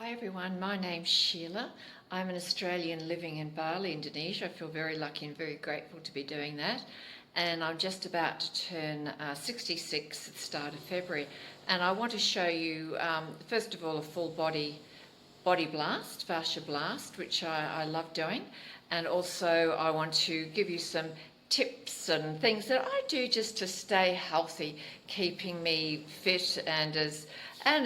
Hi everyone, my name's Sheila. I'm an Australian living in Bali, Indonesia. I feel very lucky and very grateful to be doing that. And I'm just about to turn 66 at the start of February. And I want to show you, first of all, a full body blast, fascia blast, which I love doing. And also I want to give you some tips and things that I do just to stay healthy, keeping me fit and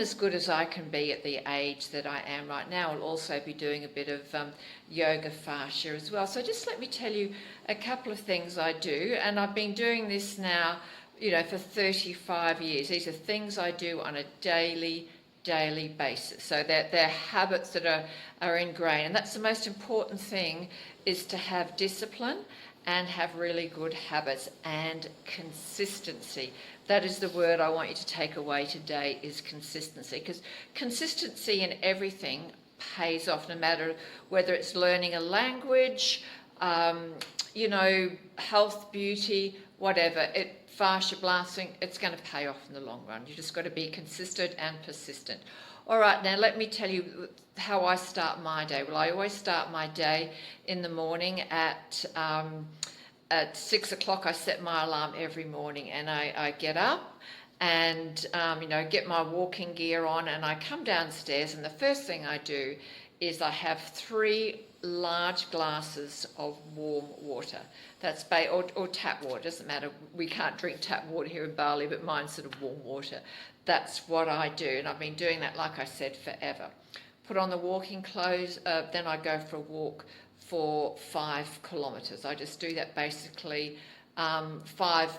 as good as I can be at the age that I am right now. I'll also be doing a bit of yoga fascia as well. So just let me tell you a couple of things I do, and I've been doing this now, for 35 years. These are things I do on a daily basis, so that they're habits that are ingrained, and that's the most important thing, is to have discipline and have really good habits and consistency. That is the word I want you to take away today, is consistency, because consistency in everything pays off, no matter whether it's learning a language, health, beauty, whatever. Fascia blasting, it's going to pay off in the long run. You just got to be consistent and persistent. All right, now let me tell you how I start my day. Well, I always start my day in the morning at 6 o'clock. I set my alarm every morning, and I get up and get my walking gear on, and I come downstairs, and the first thing I do is I have 3 large glasses of warm water. That's or tap water, doesn't matter. We can't drink tap water here in Bali, but mine's sort of warm water. That's what I do, and I've been doing that, like I said, forever. Put on the walking clothes, then I go for a walk for 5 kilometres. I just do that basically 5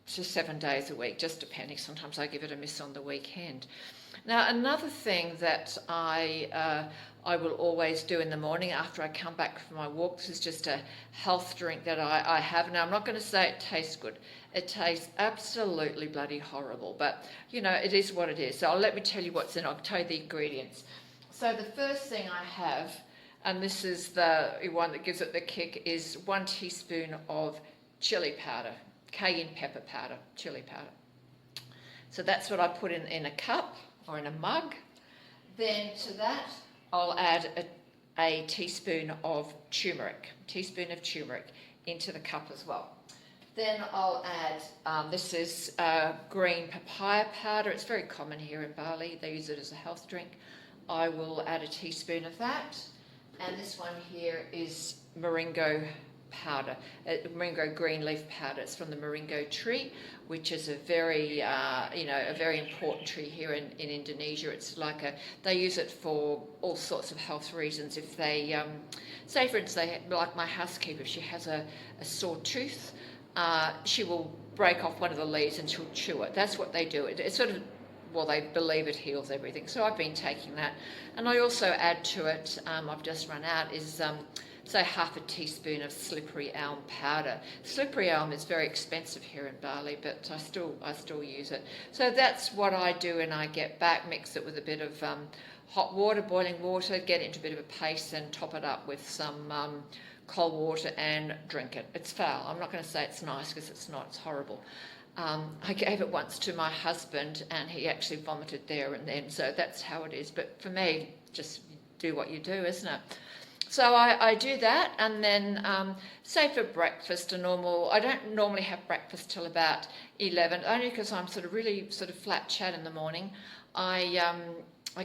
to 7 days a week, just depending. Sometimes I give it a miss on the weekend. Now, another thing that I will always do in the morning after I come back from my walks is just a health drink that I have. Now, I'm not going to say it tastes good. It tastes absolutely bloody horrible, but it is what it is. So let me tell you what's in it. I'll tell you the ingredients. So the first thing I have, and this is the one that gives it the kick, is 1 teaspoon of chili powder, cayenne pepper powder, chili powder. So that's what I put in a cup or in a mug. Then to that, I'll add a teaspoon of turmeric into the cup as well. Then I'll add, this is green papaya powder. It's very common here in Bali. They use it as a health drink. I will add a teaspoon of that. And this one here is moringa powder, moringa green leaf powder. It's from the moringa tree, which is a very, a very important tree here in Indonesia. It's they use it for all sorts of health reasons. If they, say for instance, like my housekeeper, if she has a sore tooth, she will break off one of the leaves and she'll chew it. That's what they do. It's sort of, they believe it heals everything. So I've been taking that. And I also add to it, I've just run out, is say half a teaspoon of slippery elm powder. Slippery elm is very expensive here in Bali, but I still use it. So that's what I do, and I get back, mix it with a bit of hot water, boiling water, get it into a bit of a paste, and top it up with some cold water and drink it. It's foul. I'm not going to say it's nice, because it's not. It's horrible. I gave it once to my husband, and he actually vomited there and then. So that's how it is. But for me, just do what you do, isn't it? So I do that, and then say for breakfast, I don't normally have breakfast till about 11, only because I'm really flat chat in the morning. I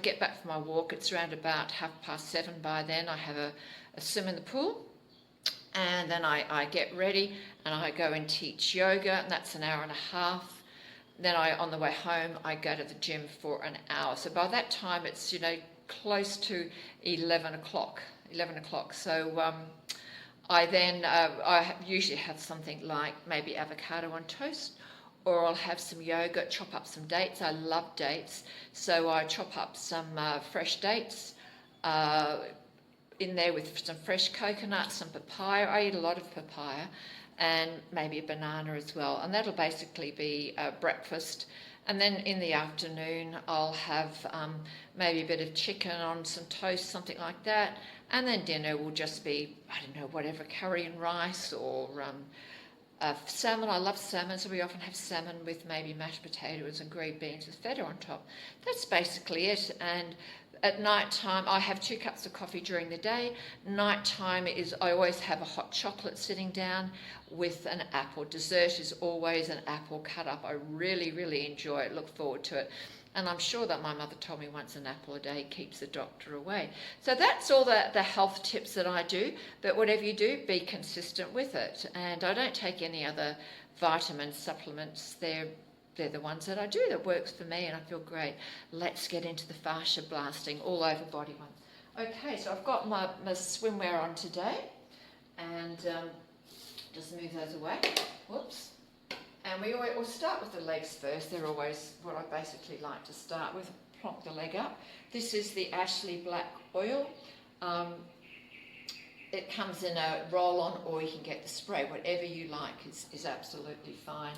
get back from my walk. It's around about 7:30 by then. I have a swim in the pool. And then I get ready and I go and teach yoga, and that's an hour and a half. Then on the way home, I go to the gym for an hour. So by that time, it's, close to 11 o'clock. So I then, I usually have something like maybe avocado on toast, or I'll have some yogurt, chop up some dates. I love dates. So I chop up some fresh dates, in there with some fresh coconut, some papaya. I eat a lot of papaya, and maybe a banana as well. And that'll basically be breakfast. And then in the afternoon, I'll have maybe a bit of chicken on some toast, something like that. And then dinner will just be, whatever, curry and rice, or salmon. I love salmon, so we often have salmon with maybe mashed potatoes and green beans with feta on top. That's basically it. And at night time, I have 2 cups of coffee during the day. Night time is, I always have a hot chocolate sitting down with an apple. Dessert is always an apple cut up. I really, really enjoy it, look forward to it. And I'm sure that my mother told me once an apple a day keeps the doctor away. So that's all the health tips that I do. But whatever you do, be consistent with it. And I don't take any other vitamin supplements. They're the ones that I do that works for me and I feel great. Let's get into the fascia blasting all over body one. Okay, so I've got my swimwear on today and just move those away. Whoops. And we'll start with the legs first. They're always what I basically like to start with. Plonk the leg up. This is the Ashley Black oil. It comes in a roll-on or you can get the spray. Whatever you like is absolutely fine.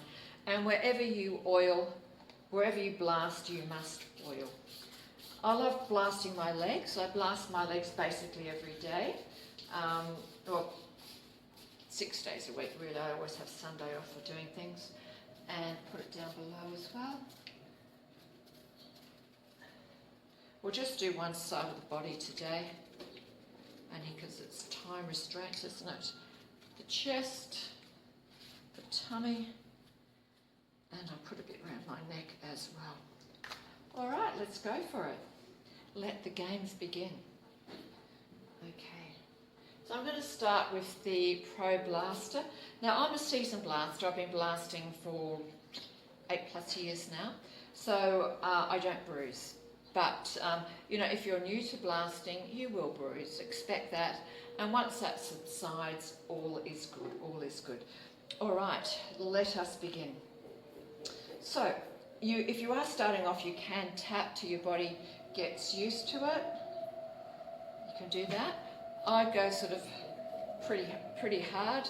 And wherever you blast, you must oil. I love blasting my legs. I blast my legs basically every day. Well, 6 days a week really. I always have Sunday off for doing things. And put it down below as well. We'll just do one side of the body today. And because it's time restraints, isn't it? The chest, the tummy, and I'll put a bit around my neck as well. All right, let's go for it. Let the games begin. Okay. So I'm going to start with the Pro Blaster. Now I'm a seasoned blaster. I've been blasting for 8+ years now. So I don't bruise. But, you know, if you're new to blasting, you will bruise. Expect that. And once that subsides, all is good. All is good. All right, let us begin. So, if you are starting off, you can tap till your body gets used to it. You can do that. I go sort of pretty hard.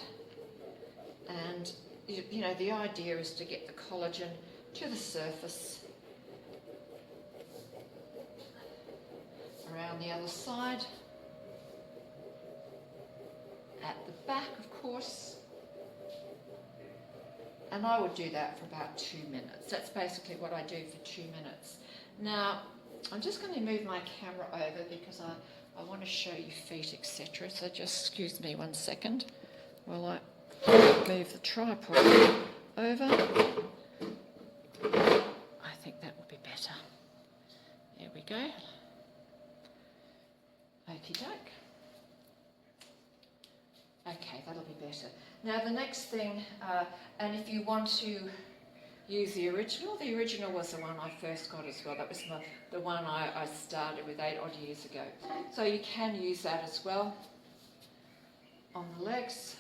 And, you know, the idea is to get the collagen to the surface. Around the other side, at the back of course, and I would do that for about 2 minutes. That's basically what I do for 2 minutes. Now I'm just going to move my camera over because I want to show you feet, etc. So just excuse me 1 second while I move the tripod over. I think that will be better. There we go. Okie doke. Okay, that'll be better. Now the next thing, and if you want to use the original was the one I first got as well. That was the one I started with 8 odd years ago. So you can use that as well on the legs.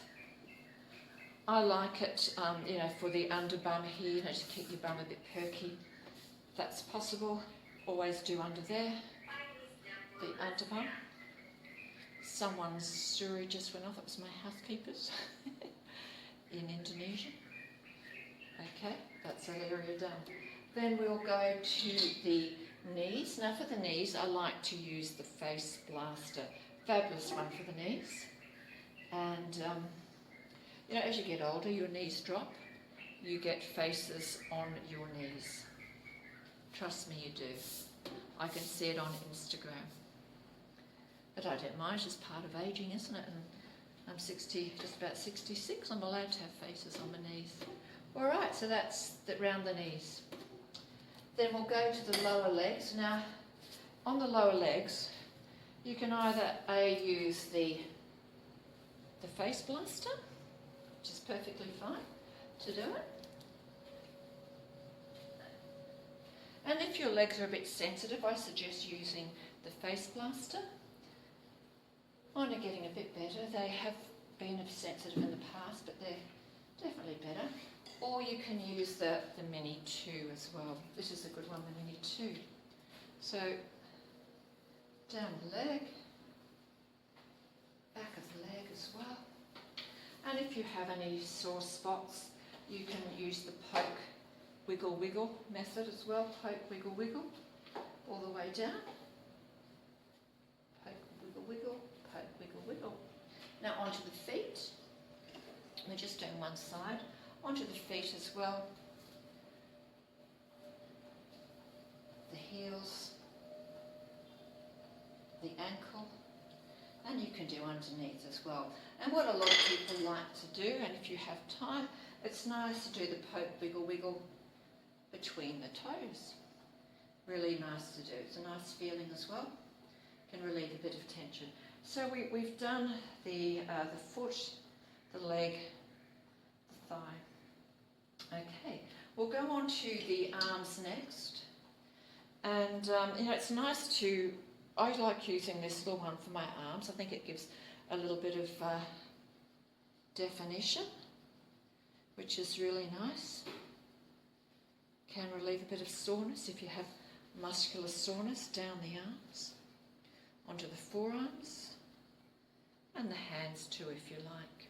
I like it, you know, for the underbum here, you know, to keep your bum a bit perky. If that's possible, always do under there, the underbum. Someone's suri just went off. It was my housekeeper's in Indonesia. Okay, that's that area done. Then we'll go to the knees. Now for the knees, I like to use the Face Blaster. Fabulous one for the knees. And, you know, as you get older, your knees drop. You get faces on your knees. Trust me, you do. I can see it on Instagram. But I don't mind, it's just part of ageing, isn't it? And I'm just about 66, I'm allowed to have faces on my knees. All right, so that's round the knees. Then we'll go to the lower legs. Now, on the lower legs, you can either use the Face Blaster, which is perfectly fine to do it. And if your legs are a bit sensitive, I suggest using the Face Blaster. Mine are getting a bit better. They have been sensitive in the past, but they're definitely better. Or you can use the Mini 2 as well. This is a good one, the Mini 2. So, down the leg, back of the leg as well. And if you have any sore spots, you can use the poke, wiggle, wiggle method as well. Poke, wiggle, wiggle, all the way down. Poke, wiggle, wiggle. Poke, wiggle, wiggle. Now onto the feet. We're just doing one side. Onto the feet as well. The heels. the ankle, and you can do underneath as well. And what a lot of people like to do, and if you have time, it's nice to do the poke wiggle wiggle between the toes. Really nice to do. It's a nice feeling as well. Can relieve a bit of tension. So we've done the foot, the leg, the thigh. Okay, we'll go on to the arms next. And you know, it's nice to, I like using this little one for my arms. I think it gives a little bit of definition, which is really nice. Can relieve a bit of soreness if you have muscular soreness down the arms, onto the forearms, and the hands too if you like.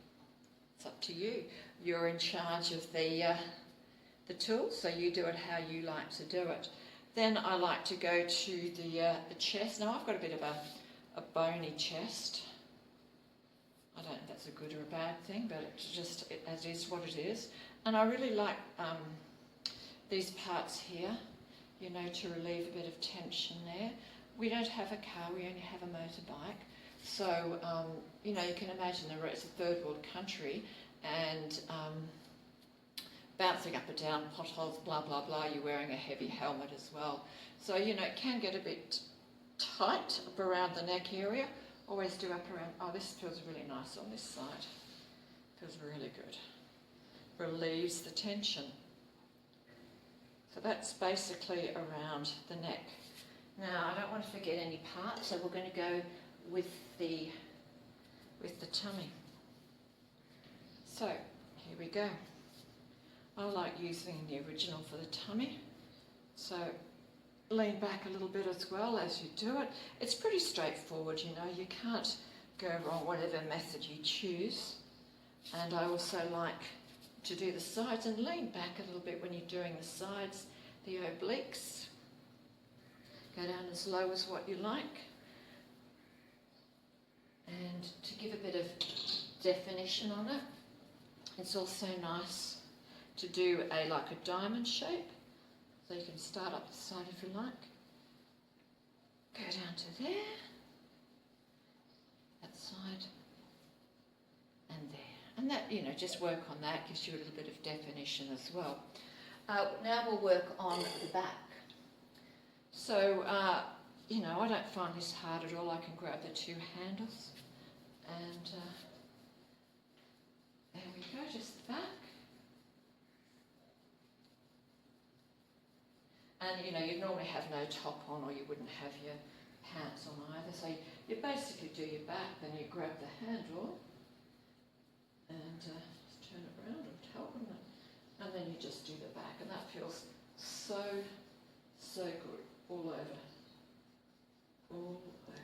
It's up to you. You're in charge of the tools, so you do it how you like to do it. Then I like to go to the chest. Now I've got a bit of a bony chest. I don't know if that's a good or a bad thing, but it's just as is what it is. And I really like these parts here, you know, to relieve a bit of tension there. We don't have a car, we only have a motorbike. So, you know, you can imagine it's a third world country, and bouncing up and down potholes, blah, blah, blah, you're wearing a heavy helmet as well. So, you know, it can get a bit tight up around the neck area. Always do up around, oh, this feels really nice on this side. Feels really good. Relieves the tension. So that's basically around the neck. Now, I don't want to forget any part, so we're going to go with the tummy. So, here we go. I like using the original for the tummy. So, lean back a little bit as well as you do it. It's pretty straightforward, you know. You can't go wrong whatever method you choose. And I also like to do the sides and lean back a little bit when you're doing the sides, the obliques. Go down as low as what you like. And to give a bit of definition on it, it's also nice to do like a diamond shape. So you can start up the side if you like. Go down to there, that side, and there. And that, you know, just work on that, gives you a little bit of definition as well. Now we'll work on the back. So, you know, I don't find this hard at all. I can grab the two handles, and there we go, just the back. And, you know, you'd normally have no top on, or you wouldn't have your pants on either. So you basically do your back, then you grab the handle and just turn it around and help them. And then you just do the back. And that feels so, so good all over. All over.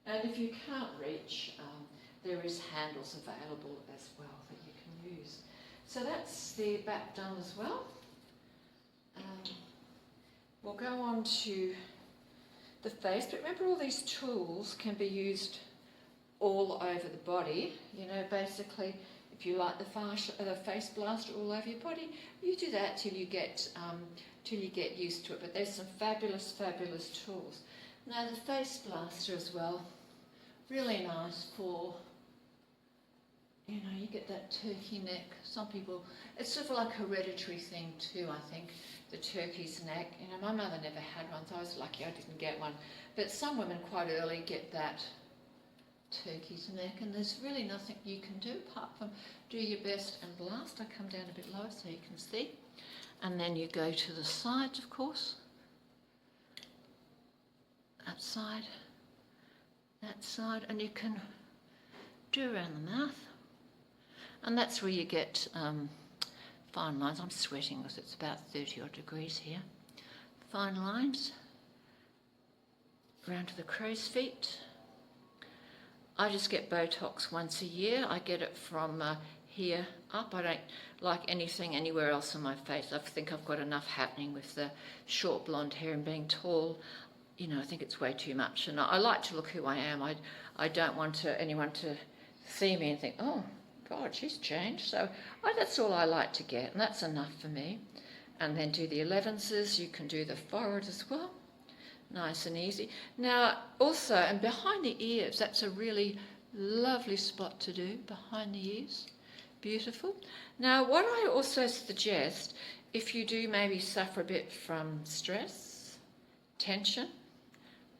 And if you can't reach, there is handles available as well that you can use. So that's the back done as well. We'll go on to the face, but remember all these tools can be used all over the body. You know, basically, if you like the fascia, the face blaster all over your body, you do that till you get used to it. But there's some fabulous, fabulous tools. Now the face blaster as well, really nice for, you know, you get that turkey neck. Some people, it's sort of like a hereditary thing too, I think, the turkey's neck. You know, my mother never had one, so I was lucky I didn't get one. But some women quite early get that turkey's neck, and there's really nothing you can do apart from do your best and blast. I come down a bit lower so you can see. And then you go to the sides, of course. That side, and you can do around the mouth. And that's where you get fine lines. I'm sweating because it's about 30 odd degrees here. Fine lines around to the crow's feet. I just get Botox once a year. I get it from here up. I don't like anything anywhere else on my face. I think I've got enough happening with the short blonde hair and being tall. You know, I think it's way too much. And I like to look who I am. I don't want anyone to see me and think, oh, God, she's changed. So that's all I like to get, and that's enough for me. And then do the 11s. You can do the forehead as well. nice and easy. Now, also, and behind the ears, that's a really lovely spot to do, behind the ears. Beautiful. Now, what I also suggest, if you do maybe suffer a bit from stress, tension,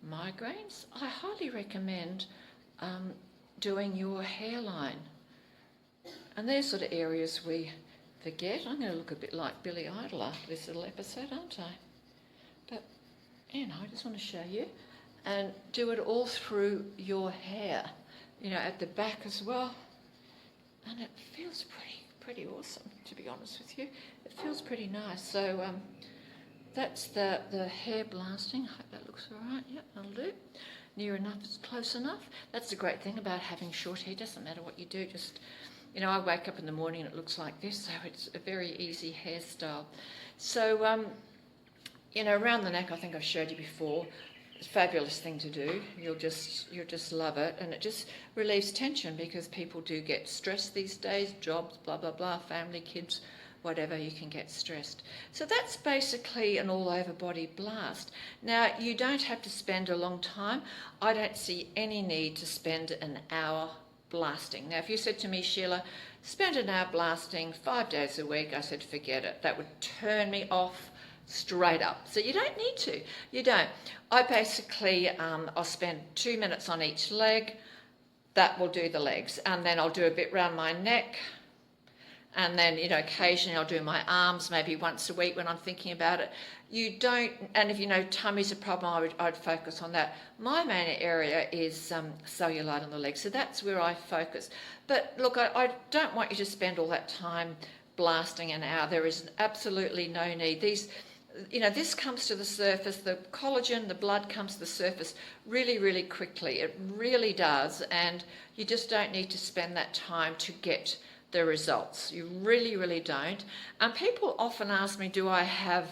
migraines, I highly recommend doing your hairline. And they're sort of areas we forget. I'm going to look a bit like Billy Idol after this little episode, aren't I? But, you know, I just want to show you. And do it all through your hair, you know, at the back as well. And it feels pretty awesome, to be honest with you. It feels pretty nice. So that's the hair blasting. I hope that looks all right. Yep, that'll do. Near enough is close enough. That's the great thing about having short hair. Doesn't matter what you do. Just, you know, I wake up in the morning and it looks like this, so it's a very easy hairstyle. So, you know, around the neck, I think I've showed you before. It's a fabulous thing to do. You'll just love it, and it just relieves tension because people do get stressed these days. Jobs, blah blah blah, family, kids, whatever, you can get stressed. So that's basically an all-over body blast. Now, you don't have to spend a long time. I don't see any need to spend an hour blasting. Now, if you said to me, Sheila, spend an hour blasting 5 days a week, I said, forget it. That would turn me off straight up. So you don't need to. You don't. I basically, I'll spend 2 minutes on each leg. That will do the legs. And then I'll do a bit round my neck. And then, you know, occasionally I'll do my arms, maybe once a week when I'm thinking about it. You don't, and if you know tummy's a problem, I'd focus on that. My main area is cellulite on the legs, so that's where I focus. But look, I don't want you to spend all that time blasting an hour. There is absolutely no need. These, you know, this comes to the surface, the collagen, the blood comes to the surface really, really quickly. It really does, and you just don't need to spend that time to get the results. You really, really don't. And people often ask me, do I have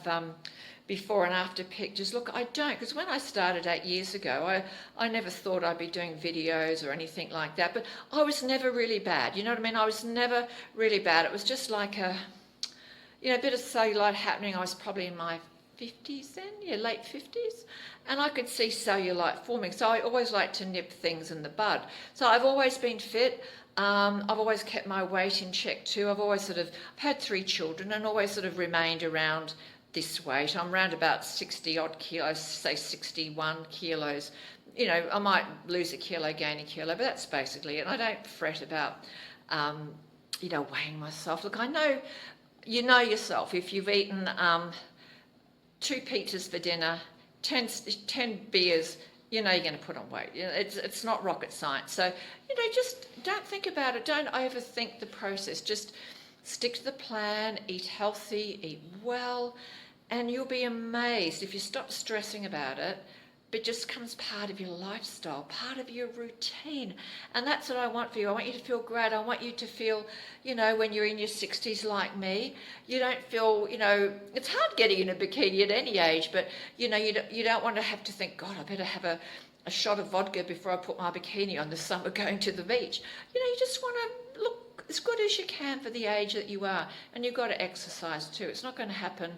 before and after pictures? Look, I don't, because when I started 8 years ago, I never thought I'd be doing videos or anything like that, but I was never really bad. You know what I mean? I was never really bad. It was just like a, you know, a bit of cellulite happening. I was probably in my 50s then, yeah, late 50s, and I could see cellulite forming. So I always like to nip things in the bud. So I've always been fit. I've always kept my weight in check too. I've had 3 children and always sort of remained around this weight. I'm around about 60 odd kilos, say 61 kilos. You know, I might lose a kilo, gain a kilo, but that's basically it. I don't fret about, you know, weighing myself. Look, I know, you know yourself, if you've eaten 2 pizzas for dinner, 10 beers, you know you're going to put on weight. It's not rocket science. So, you know, just don't think about it. Don't overthink the process. Just stick to the plan, eat healthy, eat well, and you'll be amazed if you stop stressing about it. It just becomes part of your lifestyle, part of your routine. And that's what I want for you. I want you to feel great. I want you to feel, you know, when you're in your 60s like me, you don't feel, you know, it's hard getting in a bikini at any age, but, you know, you don't want to have to think, God, I better have a shot of vodka before I put my bikini on this summer going to the beach. You know, you just want to look as good as you can for the age that you are. And you've got to exercise too. It's not going to happen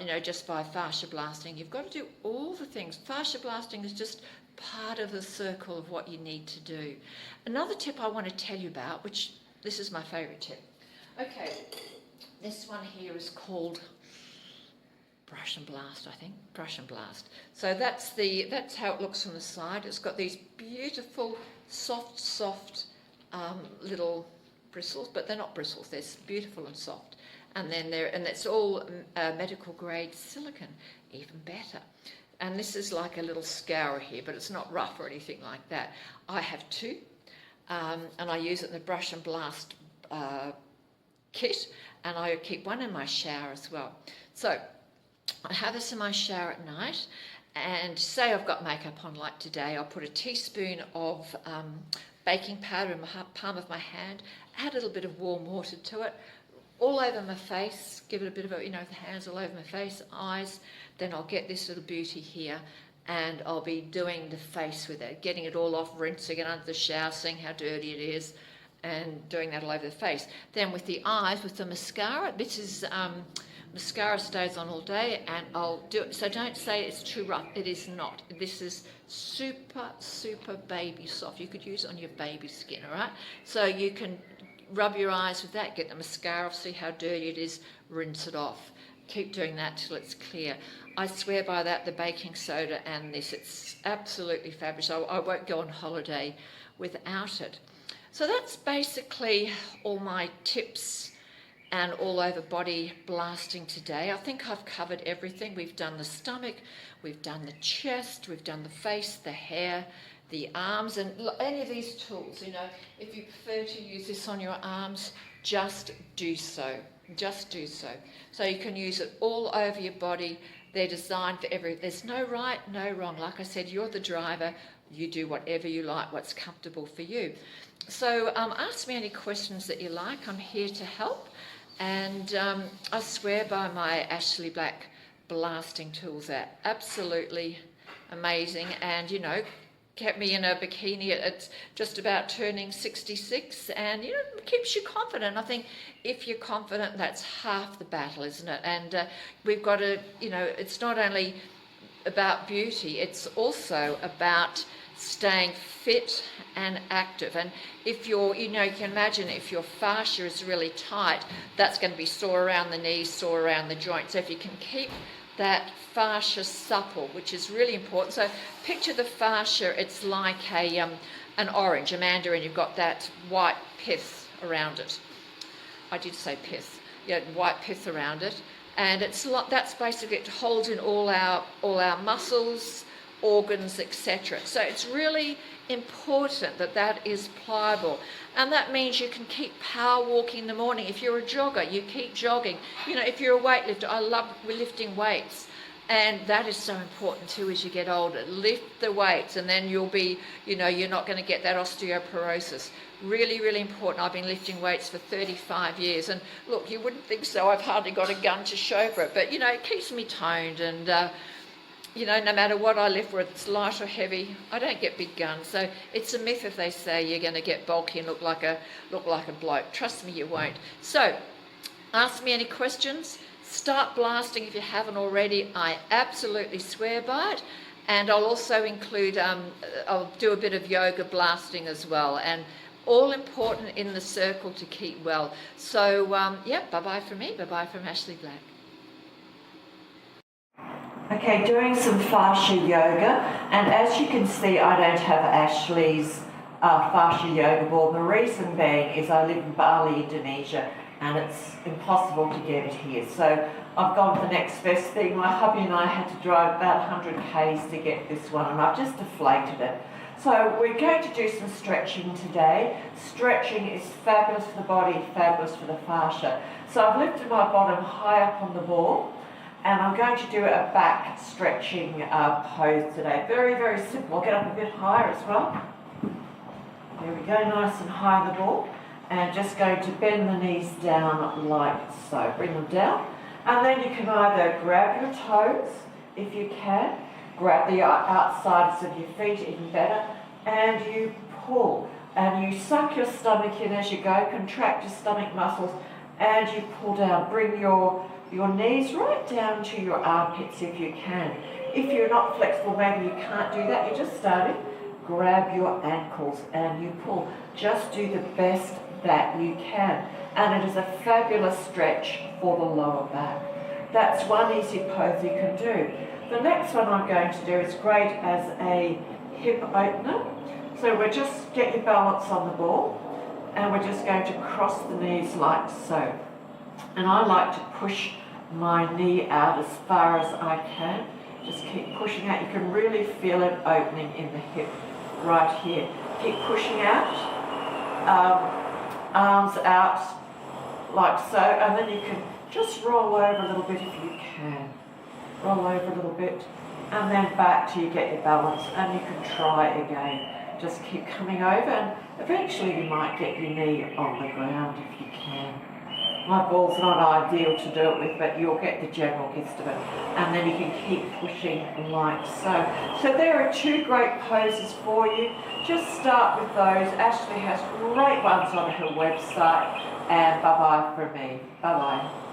you know, just by fascia blasting. You've got to do all the things. Fascia blasting is just part of the circle of what you need to do. Another tip I want to tell you about, which this is my favourite tip. Okay, this one here is called brush and blast, I think. Brush and blast. So that's how it looks from the side. It's got these beautiful, soft little bristles, but they're not bristles. They're beautiful and soft. And then it's all medical grade silicone, even better. And this is like a little scourer here, but it's not rough or anything like that. I have 2, and I use it in the brush and blast kit, and I keep one in my shower as well. So I have this in my shower at night, and say I've got makeup on like today, I'll put a teaspoon of baking powder in the palm of my hand, add a little bit of warm water to it, all over my face, give it a bit of a, you know, the hands all over my face, eyes, then I'll get this little beauty here and I'll be doing the face with it, getting it all off, rinsing it under the shower, seeing how dirty it is, and doing that all over the face. Then with the eyes, with the mascara, this is mascara stays on all day, and I'll do it. So don't say it's too rough. It is not. This is super, super baby soft. You could use it on your baby skin, all right? So you can rub your eyes with that, get the mascara off, see how dirty it is, rinse it off. Keep doing that till it's clear. I swear by that, the baking soda and this. It's absolutely fabulous. I won't go on holiday without it. So that's basically all my tips and all over body blasting today. I think I've covered everything. We've done the stomach, we've done the chest, we've done the face, the hair, the arms, and any of these tools, you know, if you prefer to use this on your arms, just do so. Just do so. So you can use it all over your body. They're designed for there's no right, no wrong. Like I said, you're the driver. You do whatever you like, what's comfortable for you. So ask me any questions that you like. I'm here to help. And I swear by my Ashley Black blasting tools. They're absolutely amazing. And, you know, kept me in a bikini at just about turning 66, and, you know, it keeps you confident. I think if you're confident, that's half the battle, isn't it? And we've got to, you know, it's not only about beauty, it's also about staying fit and active. And if you're, you know, you can imagine if your fascia is really tight, that's going to be sore around the knees, sore around the joints. So if you can keep that fascia supple, which is really important. So picture the fascia, it's like an orange, a mandarin. You've got that white pith around it. I did say pith. Yeah, white pith around it. And that's basically, it holds in all our muscles, organs, etc. So it's really important that that is pliable, and that means you can keep power walking in the morning. If you're a jogger, you keep jogging. You know, if you're a weightlifter, I love lifting weights, and that is so important too as you get older. Lift the weights, and then you'll be, you know, you're not going to get that osteoporosis. Really, really important. I've been lifting weights for 35 years, and look, you wouldn't think so. I've hardly got a gun to show for it, but you know, it keeps me toned, and you know, no matter what I lift, whether it's light or heavy, I don't get big guns. So it's a myth if they say you're going to get bulky and look like a bloke. Trust me, you won't. So ask me any questions. Start blasting if you haven't already. I absolutely swear by it. And I'll also include, I'll do a bit of yoga blasting as well. And all important in the circle to keep well. So yeah, bye-bye from me. Bye-bye from Ashley Black. Okay, doing some fascia yoga, and as you can see, I don't have Ashley's fascia yoga ball. The reason being is I live in Bali, Indonesia, and it's impossible to get it here. So I've gone for the next best thing. My hubby and I had to drive about 100 k's to get this one, and I've just deflated it. So we're going to do some stretching today. Stretching is fabulous for the body, fabulous for the fascia. So I've lifted my bottom high up on the ball, and I'm going to do a back stretching pose today. Very, very simple. I'll get up a bit higher as well. There we go, nice and high the ball. And just going to bend the knees down like so. Bring them down. And then you can either grab your toes, if you can, grab the outsides of your feet, even better, and you pull. And you suck your stomach in as you go, contract your stomach muscles, and you pull down. Bring your knees right down to your armpits if you can. If you're not flexible, maybe you can't do that, you're just starting, grab your ankles and you pull. Just do the best that you can. And it is a fabulous stretch for the lower back. That's one easy pose you can do. The next one I'm going to do is great as a hip opener. So we'll just get your balance on the ball, and we're just going to cross the knees like so. And I like to push my knee out as far as I can. Just keep pushing out. You can really feel it opening in the hip right here. Keep pushing out, arms out like so, and then you can just roll over a little bit if you can. Roll over a little bit, and then back till you get your balance, and you can try again. Just keep coming over, and eventually you might get your knee on the ground if you can. My ball's not ideal to do it with, but you'll get the general gist of it. And then you can keep pushing like so. So there are two great poses for you. Just start with those. Ashley has great ones on her website. And bye-bye from me. Bye-bye.